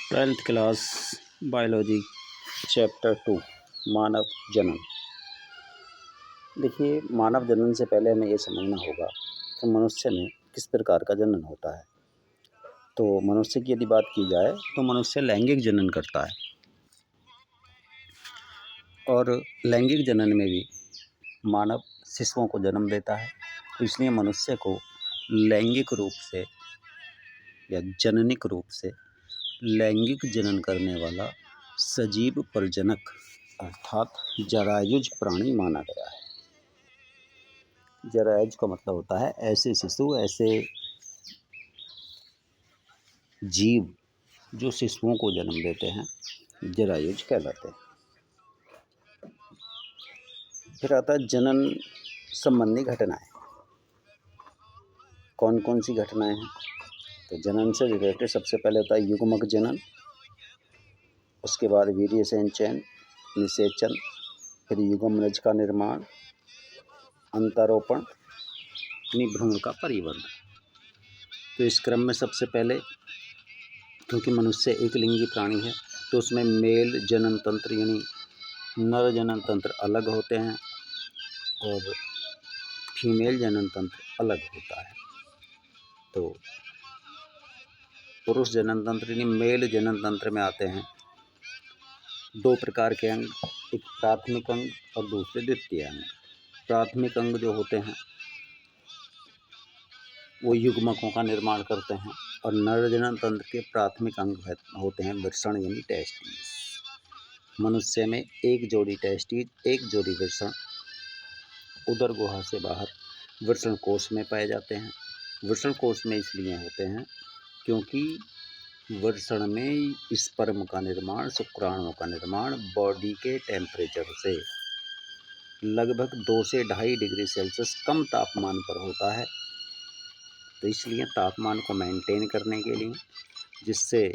Twelfth class biology chapter 2 मानव जनन। देखिए, मानव जनन से पहले हमें ये समझना होगा कि मनुष्य में किस प्रकार का जनन होता है। तो मनुष्य की यदि बात की जाए तो मनुष्य लैंगिक जनन करता है, और लैंगिक जनन में भी मानव शिशुओं को जन्म देता है। तो इसलिए मनुष्य को लैंगिक रूप से या जननिक रूप से लैंगिक जनन करने वाला सजीव प्रजनक अर्थात जरायुज प्राणी माना गया है। जरायुज का मतलब होता है ऐसे शिशु, ऐसे जीव जो शिशुओं को जन्म देते हैं, जरायुज कहलाते हैं। फिर आता है जनन संबंधी घटनाएं। कौन कौन सी घटनाएं हैं? तो जनन से रिलेटेड सबसे पहले होता है युग्मक जनन, उसके बाद वीर्य संचयन, निषेचन, फिर युग्मनज का निर्माण, अंतरोपण, भ्रूण का परिवर्धन। तो इस क्रम में सबसे पहले, क्योंकि मनुष्य एक लिंगी प्राणी है, तो उसमें मेल जनन तंत्र यानी नर जनन तंत्र अलग होते हैं और फीमेल जनन तंत्र अलग होता है। तो पुरुष जनन तंत्र यानी मेल जनन तंत्र में आते हैं दो प्रकार के अंग, एक प्राथमिक अंग और दूसरे द्वितीय अंग। प्राथमिक अंग जो होते हैं वो युग्मकों का निर्माण करते हैं, और नर जनन तंत्र के प्राथमिक अंग होते हैं वृषण यानी टेस्टिस। मनुष्य में एक जोड़ी टेस्टिस, एक जोड़ी वृषण उदर गुहा से बाहर वृषण कोश में पाए जाते हैं। वृषण कोश में इसलिए होते हैं क्योंकि वृषण में स्पर्म का निर्माण, शुक्राणुओं का निर्माण बॉडी के टेम्परेचर से लगभग 2 से 2.5 डिग्री सेल्सियस कम तापमान पर होता है। तो इसलिए तापमान को मेंटेन करने के लिए, जिससे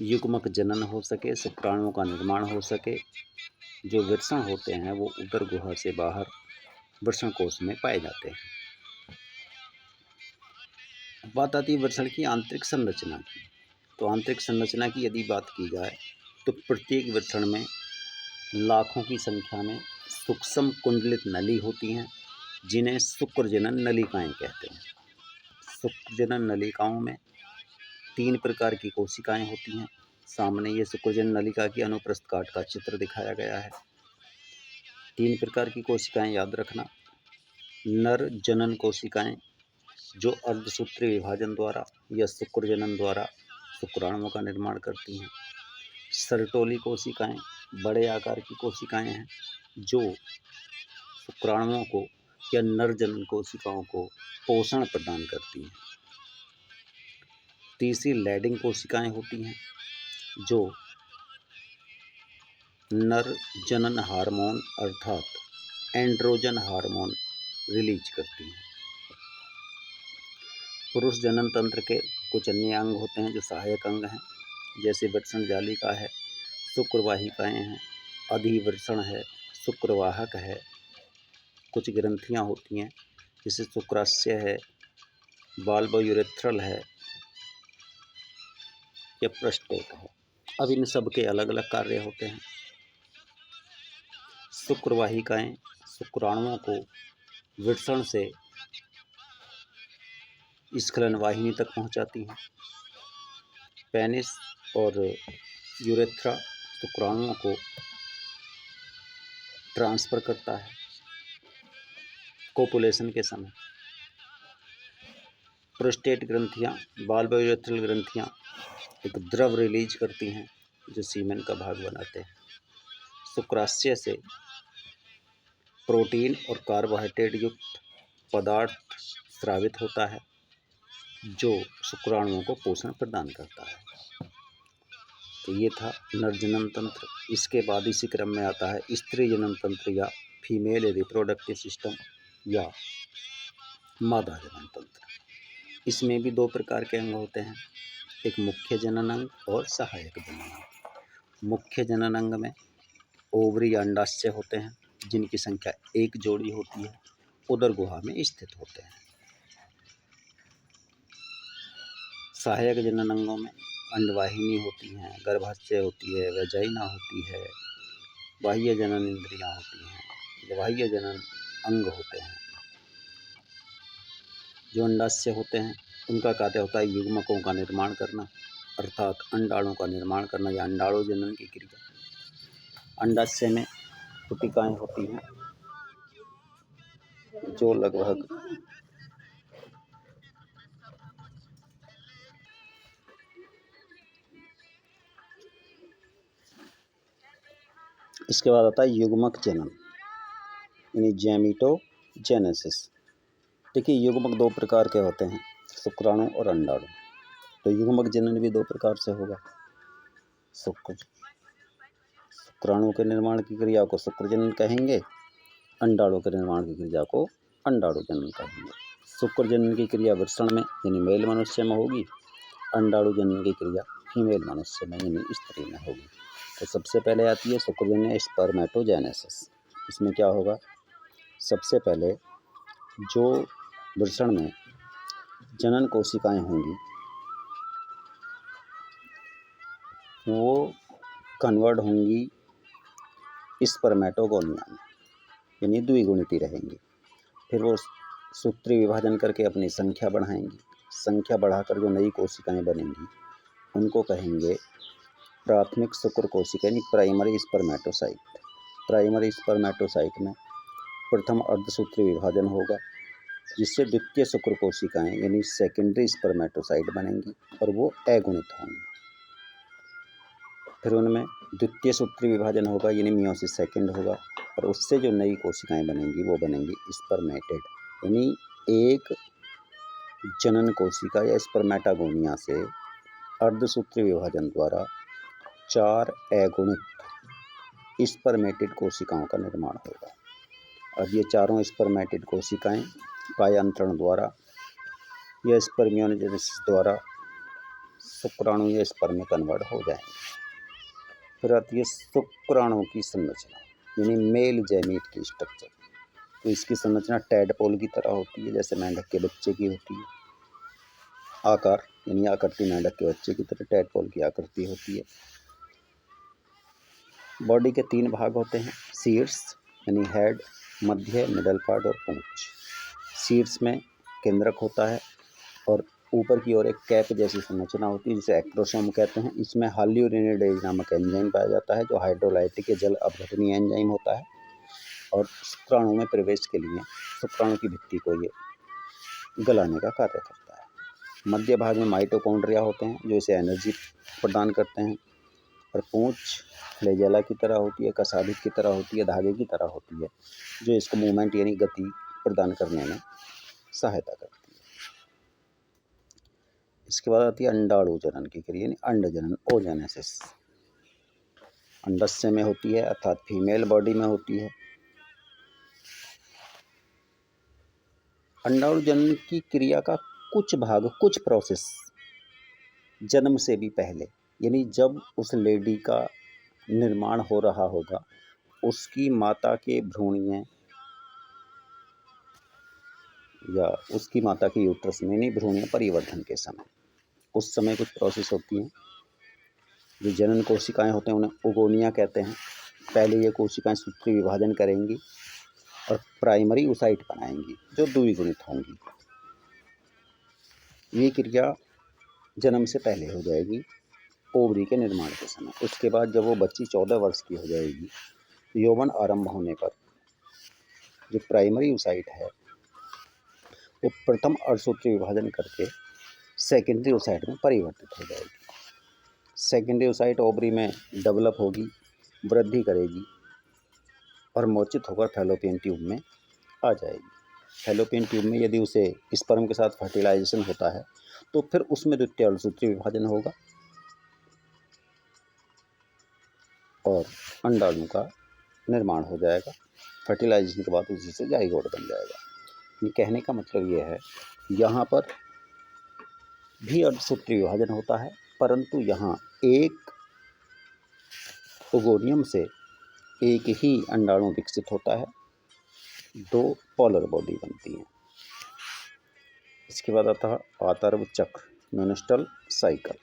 युग्मक जनन हो सके, शुक्राणुओं का निर्माण हो सके, जो वृषण होते हैं वो उदर गुहा से बाहर वृषण कोश में पाए जाते हैं। बात आती है वृषण की आंतरिक संरचना की। तो आंतरिक संरचना की यदि बात की जाए तो प्रत्येक वृषण में लाखों की संख्या में सूक्ष्म कुंडलित नली होती हैं, जिन्हें शुक्रजनन नलिकाएं कहते हैं। शुक्रजनन नलिकाओं में 3 प्रकार की कोशिकाएं होती हैं। सामने ये शुक्रजनन नलिका की अनुप्रस्थ काट का चित्र दिखाया गया है। 3 प्रकार की कोशिकाएं याद रखना। नर जनन कोशिकाएं जो अर्धसूत्री विभाजन द्वारा या शुक्रजनन द्वारा शुक्राणुओं का निर्माण करती हैं। सर्टोली कोशिकाएं बड़े आकार की कोशिकाएं हैं जो शुक्राणुओं को या नर जनन कोशिकाओं को पोषण प्रदान करती हैं। तीसरी लैडिंग कोशिकाएं होती हैं जो नर जनन हार्मोन अर्थात एंड्रोजन हार्मोन रिलीज करती हैं। पुरुष जनन तंत्र के कुछ अन्य अंग होते हैं जो सहायक अंग हैं, जैसे वृषण जालिका है, शुक्रवाहिकाएं हैं, अधिवृषण है, शुक्रवाहक है, कुछ ग्रंथियां होती हैं जैसे शुक्राशय है, बाल्बोयूरेथ्रल है या प्रोस्टेट है। अब इन सब के अलग अलग कार्य होते हैं। शुक्रवाहिकाएं शुक्राणुओं को वृषण से स्खलन वाहिनी तक पहुंचाती हैं। पेनिस और यूरेथ्रा शुक्राणुओं को ट्रांसफर करता है कोपुलेशन के समय। प्रोस्टेट ग्रंथियां, बाल्बोयूरेथ्रल ग्रंथियां एक द्रव रिलीज करती हैं जो सीमेन का भाग बनाते हैं। शुक्राशय से प्रोटीन और कार्बोहाइड्रेट युक्त पदार्थ स्रावित होता है जो शुक्राणुओं को पोषण प्रदान करता है। तो ये था नर जनन तंत्र। इसके बाद इसी क्रम में आता है स्त्री जनन तंत्र या फीमेल रिप्रोडक्टिव सिस्टम या मादा जनन तंत्र। इसमें भी 2 प्रकार के अंग होते हैं, एक मुख्य जनन अंग और सहायक जनन अंग। मुख्य जनन अंग में ओवरी या अंडाशय होते हैं जिनकी संख्या 1 जोड़ी होती है, उदर गुहा में स्थित होते हैं। सहायक जनन अंगों में अंडवाहिनी होती हैं, गर्भाशय होती है, वजाइना होती है, बाह्य जनन इंद्रियाँ होती हैं, बाह्य जनन अंग होते हैं। जो अंडाशय होते हैं उनका कार्य होता है युग्मकों का निर्माण करना, अर्थात अंडाणुओं का निर्माण करना या अंडाणु जनन की क्रिया। अंडाशय में पुटिकाएँ होती हैं जो लगभग इसके बाद आता है युग्मक जनन यानी गैमेटोजेनेसिस। देखिए युग्मक दो प्रकार के होते हैं, शुक्राणु और अंडाणु। तो युग्मक जनन भी दो प्रकार से होगा। शुक्राणु के निर्माण की क्रिया को शुक्र जनन कहेंगे, अंडाणु के निर्माण की क्रिया को अंडाणु जनन कहेंगे। शुक्र जनन की क्रिया वृषण में यानी मेल मनुष्य में होगी, अंडाणु जनन की क्रिया फीमेल मनुष्य में यानी स्त्री में होगी। तो सबसे पहले आती है शुक्रजन्य स्पर्मेटोजेनेसिस। इसमें क्या होगा, सबसे पहले जो वृषण में जनन कोशिकाएं होंगी वो कन्वर्ट होंगी स्पर्मेटोगोनिया में यानी द्विगुणित रहेंगी। फिर वो सूत्री विभाजन करके अपनी संख्या बढ़ाएंगी। संख्या बढ़ाकर जो नई कोशिकाएं बनेंगी उनको कहेंगे प्राथमिक शुक्र कोशिका यानी प्राइमरी स्पर्मेटोसाइट। प्राइमरी स्पर्मेटोसाइट में प्रथम अर्धसूत्री विभाजन होगा जिससे द्वितीय शुक्र कोशिकाएं यानी सेकेंडरी स्पर्मेटोसाइट बनेंगी और वो अगुणित होंगी। फिर उनमें द्वितीय सूत्री विभाजन होगा यानी मियोसिस सेकेंड होगा और उससे जो नई कोशिकाएं बनेंगी वो बनेंगी स्पर्मेटेड यानी एक जनन कोशिका या स्पर्मेटागोनिया से अर्धसूत्री विभाजन द्वारा 4 अगुणित स्पर्मेटेड कोशिकाओं का निर्माण होगा। अब ये चारों स्पर्मेटेड कोशिकाएं पायांतरण द्वारा या स्पर्मियोजेनेसिस द्वारा शुक्राणु या स्पर्म में कन्वर्ट हो जाएंगे। फिर आती है शुक्राणु की संरचना यानी मेल जैमीट की स्ट्रक्चर। तो इसकी संरचना टैडपोल की तरह होती है, जैसे मेंढक के बच्चे की होती है। आकार यानी आकृति मेंढक के बच्चे की तरह टैडपोल की आकृति होती है। बॉडी के 3 भाग होते हैं, शीर्ष यानी हेड, मध्य मिडल पार्ट और पूंछ। शीर्ष में केंद्रक होता है और ऊपर की ओर एक कैप जैसी संरचना होती है जिसे एक्ट्रोसोम कहते हैं। इसमें हाल्यूरिनिडेज नामक एंजाइम पाया जाता है जो हाइड्रोलाइटिक या जल अपघटनीय एंजाइम होता है और शुक्राणु में प्रवेश के लिए शुक्राणु की भित्ति को ये गलाने का कार्य करता है। मध्य भाग में माइटोकॉन्ड्रिया होते हैं जो इसे एनर्जी प्रदान करते हैं और पूंछ फ्लैजेला की तरह होती है, कसाभिक की तरह होती है, धागे की तरह होती है जो इसको मूवमेंट यानी गति प्रदान करने में सहायता करती है। इसके बाद आती है अंडाणु जनन की क्रिया यानी अंड जनन ओजेनेसिस। अंडस्य में होती है अर्थात फीमेल बॉडी में होती है। अंडाणु जनन की क्रिया का कुछ भाग, कुछ प्रोसेस जन्म से भी पहले यानी जब उस लेडी का निर्माण हो रहा होगा उसकी माता के भ्रूणीय या उसकी माता की यूट्रस में यानी भ्रूणीय परिवर्धन के समय, उस समय कुछ प्रोसेस होती हैं। जो जनन कोशिकाएं होते हैं उन्हें ओगोनिया कहते हैं। पहले ये कोशिकाएं सूत्री विभाजन करेंगी और प्राइमरी ओसाइट बनाएंगी जो द्विगुणित होंगी। ये क्रिया जन्म से पहले हो जाएगी ओवरी के निर्माण के समय। उसके बाद जब वो बच्ची 14 वर्ष की हो जाएगी, यौवन आरंभ होने पर जो प्राइमरी ओसाइट है वो प्रथम अर्धसूत्री विभाजन करके सेकेंडरी ओसाइट में परिवर्तित हो जाएगी। सेकेंडरी ओसाइट ओवरी में डेवलप होगी, वृद्धि करेगी और मोचित होकर फैलोपियन ट्यूब में आ जाएगी। फैलोपियन ट्यूब में यदि उसे स्पर्म के साथ फर्टिलाइजेशन होता है तो फिर उसमें द्वितीय अर्धसूत्री विभाजन होगा और अंडाणु का निर्माण हो जाएगा। फर्टिलाइजेशन के बाद उसी से जाइगोट बन जाएगा। ये कहने का मतलब ये है यहाँ पर भी अर्धसूत्री विभाजन होता है परंतु यहाँ एक ओगोनियम से एक ही अंडाणु विकसित होता है, 2 पोलर बॉडी बनती हैं। इसके बाद आता है आतर्व चक्र, मेनस्ट्रुअल साइकिल।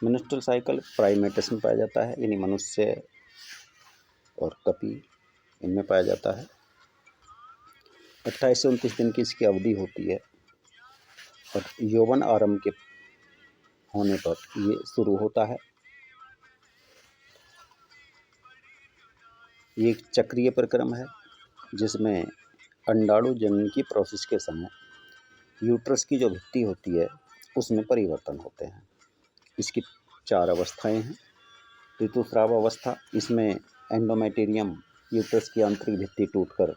मेंस्ट्रुअल साइकिल प्राइमेट्स में पाया जाता है, यानी मनुष्य और कपी इनमें पाया जाता है। 28 से 29 दिन की इसकी अवधि होती है और यौवन आरंभ के होने पर ये शुरू होता है। ये एक चक्रीय प्रक्रम है जिसमें अंडाणु जनन की प्रोसेस के समय यूट्रस की जो भित्ति होती है उसमें परिवर्तन होते हैं। इसकी 4 अवस्थाएं हैं। ऋतुस्राव अवस्था, इसमें एंडोमेटेरियम यूट्रस की आंतरिक भित्ति टूटकर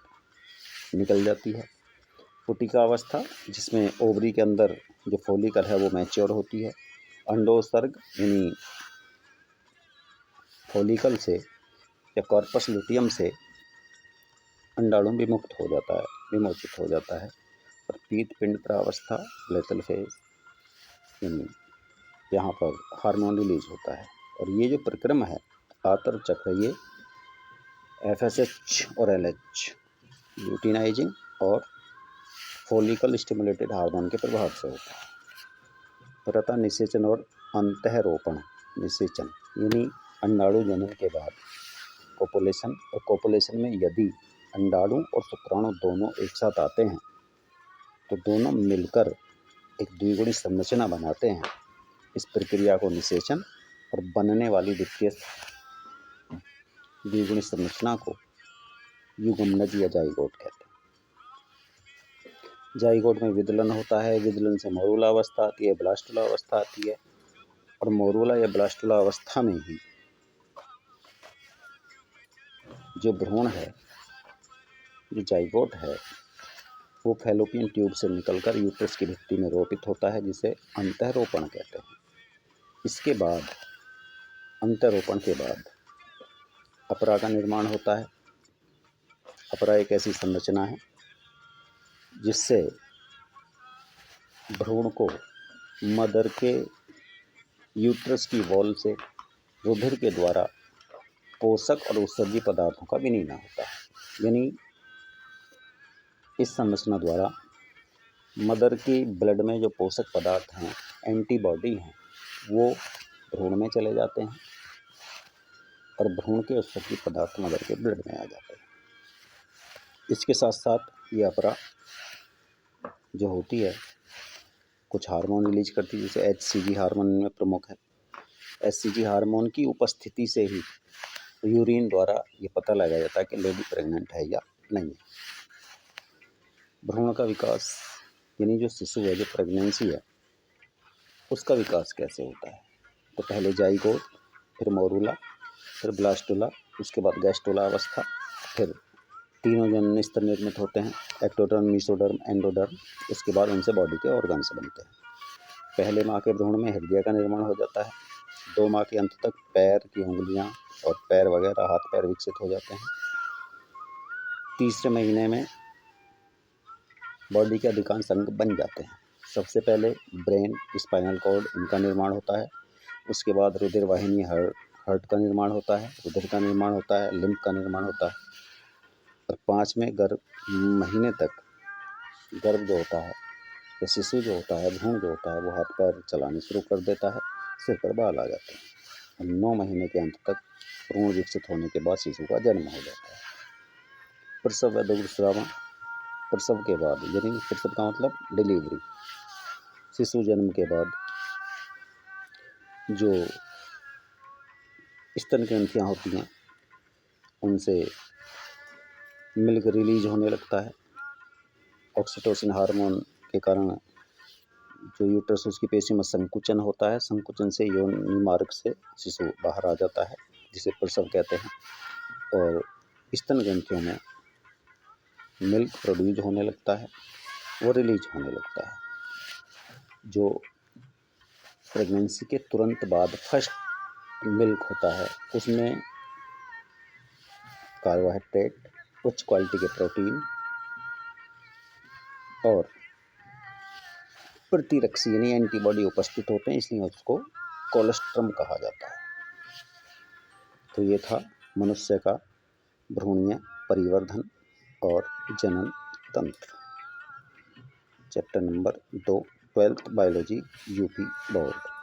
निकल जाती है। पुटिका अवस्था, जिसमें ओवरी के अंदर जो फॉलिकल है वो मैच्योर होती है। अंडोत्सर्ग यानी फॉलिकल से या कॉर्पस लुटियम से अंडाणु विमुक्त हो जाता है, विमोचित हो जाता है। और पीत पिंड प्रावस्था, लेटल फेज, यानी यहाँ पर हार्मोन रिलीज होता है। और ये जो प्रक्रम है आतर चक्र, ये FSH और LH ल्यूटिनाइजिंग और फॉलिकल स्टिमुलेटेड हार्मोन के प्रभाव से होता है। प्रथा निषेचन और अंतःरोपण। निषेचन यानी अंडाणु जनन के बाद कोपुलेशन, और कोपुलेशन में यदि अंडाणु और शुक्राणु दोनों एक साथ आते हैं तो दोनों मिलकर एक द्विगुणी संरचना बनाते हैं। इस प्रक्रिया को निषेचन और बनने वाली द्वितीय द्विगुणी संरचना को युग्मनज या जाइगोट कहते हैं। जाइगोट में विदलन होता है, विदलन से मोरूला अवस्था आती है, ब्लास्टुला अवस्था आती है। और मोरूला या ब्लास्टुला अवस्था में ही जो भ्रूण है, जो जाइगोट है, वो फैलोपियन ट्यूब से निकलकर यूट्रस की भित्ति में रोपित होता है, जिसे अंतःरोपण कहते हैं। इसके बाद अंतःरोपण के बाद अपरा का निर्माण होता है। अपरा एक ऐसी संरचना है जिससे भ्रूण को मदर के यूट्रस की वॉल से रुधिर के द्वारा पोषक और उत्सर्जी पदार्थों का विनिमय होता है। यानी इस संरचना द्वारा मदर की ब्लड में जो पोषक पदार्थ हैं, एंटीबॉडी हैं, वो भ्रूण में चले जाते हैं और भ्रूण के उत्सर्जी पदार्थ मदर के ब्लड में आ जाते हैं। इसके साथ साथ ये अपरा जो होती है कुछ हार्मोन रिलीज करती है, जैसे HCG हार्मोन में प्रमुख है। HCG हार्मोन की उपस्थिति से ही यूरिन द्वारा ये पता लगाया जाता है कि लेडी प्रेग्नेंट है या नहीं है। भ्रूण का विकास यानी जो शिशु है, जो प्रेगनेंसी है, उसका विकास कैसे होता है? तो पहले जाइगोट, फिर मोरूला, फिर ब्लास्टुला, उसके बाद गैस्टुला अवस्था, फिर तीनों जनन स्तर निर्मित होते हैं, एक्टोडर्म, मीसोडर्म, एंडोडर्म। इसके बाद उनसे बॉडी के ऑर्गन्स बनते हैं। पहले माह के भ्रूण में हृदय का निर्माण हो जाता है। 2 माह के अंत तक पैर की उंगलियां और पैर वगैरह, हाथ पैर विकसित हो जाते हैं। तीसरे महीने में बॉडी के अधिकांश अंग बन जाते हैं। सबसे पहले ब्रेन, स्पाइनल कॉर्ड, इनका निर्माण होता है। उसके बाद रुधिर वाहिनी, हार्ट का निर्माण होता है, रुधिर का निर्माण होता है, लिम्फ का निर्माण होता है। और 5वें महीने तक गर्भ जो होता है, या शिशु जो होता है, भ्रूण जो होता है, वो हाथ पैर चलाने शुरू कर देता है, सिर पर बाल आ जाते हैं। और 9 महीने के अंत तक भ्रूण विकसित होने के बाद शिशु का जन्म हो जाता है। प्रसव व दुग्धस्राव। प्रसव के बाद, यानी प्रसव का मतलब डिलीवरी, शिशु जन्म के बाद जो स्तन ग्रंथियाँ होती हैं उनसे मिल्क रिलीज होने लगता है। ऑक्सीटोसिन हार्मोन के कारण जो यूट्रस, उसकी पेशियों में संकुचन होता है। संकुचन से योनि मार्ग से शिशु बाहर आ जाता है, जिसे प्रसव कहते हैं। और स्तन ग्रंथियों में मिल्क प्रोड्यूस होने लगता है, वो रिलीज होने लगता है। जो प्रेगनेंसी के तुरंत बाद फर्स्ट मिल्क होता है, उसमें कार्बोहाइड्रेट, उच्च क्वालिटी के प्रोटीन और प्रतिरक्षी यानी एंटीबॉडी उपस्थित होते हैं, इसलिए उसको कोलेस्ट्रम कहा जाता है। तो ये था मनुष्य का भ्रूणीय परिवर्धन और जनन तंत्र, chapter number 2, 12th biology, UP board.